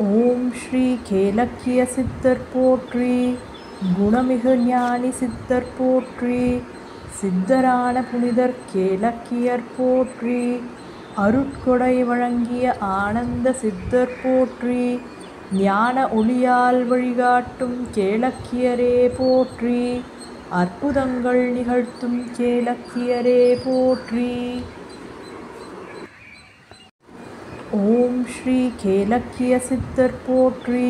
ஓம் ஸ்ரீ கேலக்கிய சித்தர் போற்றி. குணமிகு ஞானி சித்தர் போற்றி. சித்தரான புனிதர் கேலக்கியர் போற்றி. அருட்கொடை வழங்கிய ஆனந்த சித்தர் போற்றி. ஞான ஒளியால் வழிகாட்டும் கேலக்கியரே போற்றி. அற்புதங்கள் நிகழ்த்தும் கேலக்கியரே போற்றி. ஓம் ஸ்ரீ கேலக்கிய சித்தர் போற்றி.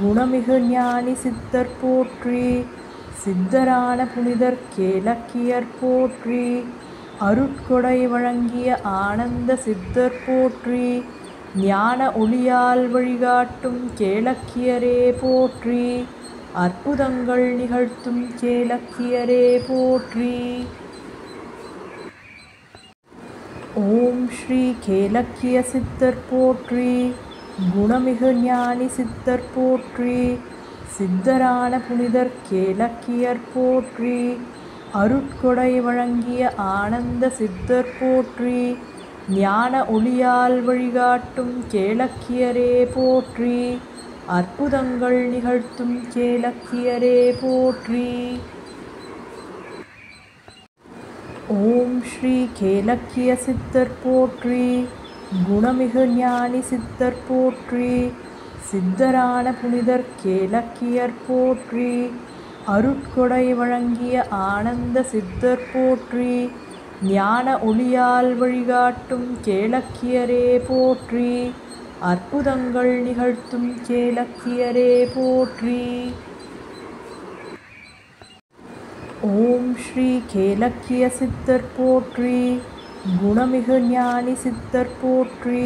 குணமிகு ஞானி சித்தர் போற்றி. சித்தரான புனிதர் கேலக்கியர் போற்றி. அருட்கொடை வழங்கிய ஆனந்த சித்தர் போற்றி. ஞான ஒளியால் வழிகாட்டும் கேலக்கியரே போற்றி. அற்புதங்கள் நிகழ்த்தும் கேலக்கியரே போற்றி. ஓம் ஸ்ரீ கேலக்கிய சித்தர் போற்றி. குணமிகு ஞானி சித்தர் போற்றி. சித்தரான புனிதர் கேலக்கியர் போற்றி. அருட்கொடை வழங்கிய ஆனந்த சித்தர் போற்றி. ஞான ஒளியால் வழிகாட்டும் கேலக்கியரே போற்றி. அற்புதங்கள் நிகழ்த்தும் கேலக்கியரே போற்றி. ஓம் ஸ்ரீ கேலக்கிய சித்தர் போற்றி. குணமிகு ஞானி சித்தர் போற்றி. சித்தரான புனிதர் கேலக்கியர் போற்றி. அருட்கொடை வழங்கிய ஆனந்த சித்தர் போற்றி. ஞான ஒளியால் வழிகாட்டும் கேலக்கியரே போற்றி. அற்புதங்கள் நிகழ்த்தும் கேலக்கியரே போற்றி. ஓம் ஸ்ரீ கேலக்கிய சித்தர் போற்றி. குணமிகு ஞானி சித்தர் போற்றி.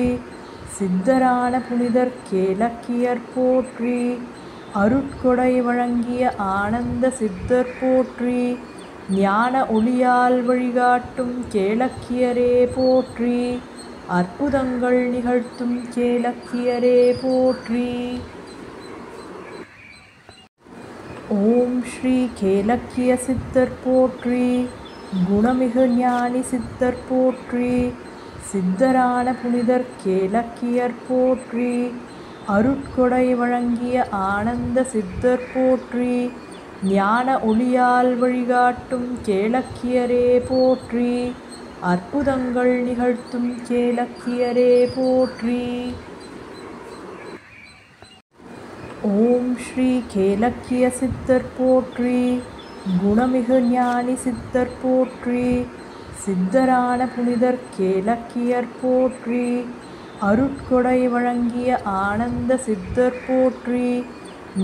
சித்தரான புனிதர் கேலக்கியர் போற்றி. அருட்கொடை வழங்கிய ஆனந்த சித்தர் போற்றி. ஞான ஒளியால் வழிகாட்டும் கேலக்கியரே போற்றி. அற்புதங்கள் நிகழ்த்தும் கேலக்கியரே போற்றி. ஓம் ஸ்ரீ கேலக்கிய சித்தர் போற்றி. குணமிகு ஞானி சித்தர் போற்றி. சித்தரான புனிதர் கேலக்கியர் போற்றி. அருட்கொடை வழங்கிய ஆனந்த சித்தர் போற்றி. ஞான ஒளியால் வழிகாட்டும் கேலக்கியரே போற்றி. அற்புதங்கள் நிகழ்த்தும் கேலக்கியரே போற்றி. ஓம் ஸ்ரீ கேலக்கிய சித்தர் போற்றி. குணமிகு ஞானி சித்தர் போற்றி. சித்தரான புனிதர் கேலக்கியர் போற்றி. அருட்கொடை வழங்கிய ஆனந்த சித்தர் போற்றி.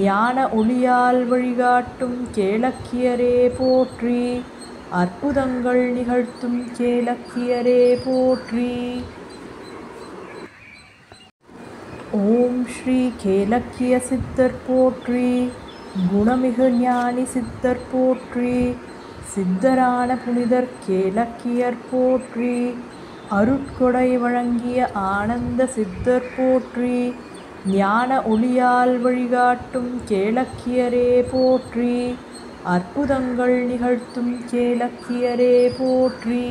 ஞான ஒளியால் வழிகாட்டும் கேலக்கியரே போற்றி. அற்புதங்கள் நிகழ்த்தும் கேலக்கியரே போற்றி. ஓம் ஸ்ரீ கேலக்கிய சித்தர் போற்றி. குணமிகு ஞானி சித்தர் போற்றி. சித்தரான புனிதர் கேலக்கியர் போற்றி. அருட்கொடை வழங்கிய ஆனந்த சித்தர் போற்றி. ஞான ஒளியால் வழிகாட்டும் கேலக்கியரே போற்றி. அற்புதங்கள் நிகழ்த்தும் கேலக்கியரே போற்றி.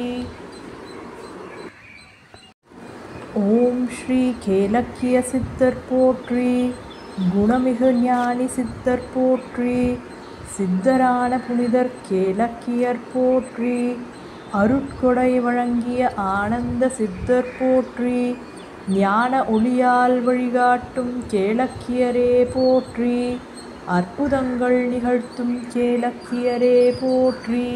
ஓம் ஸ்ரீ கேலக்கிய சித்தர் போற்றி. குணமிகு ஞானி சித்தர் போற்றி. சித்தரான புனிதர் கேலக்கியர் போற்றி. அருட்கொடை வழங்கிய ஆனந்த சித்தர் போற்றி. ஞான ஒளியால் வழிகாட்டும் கேலக்கியரே போற்றி. அற்புதங்கள் நிகழ்த்தும் கேலக்கியரே போற்றி.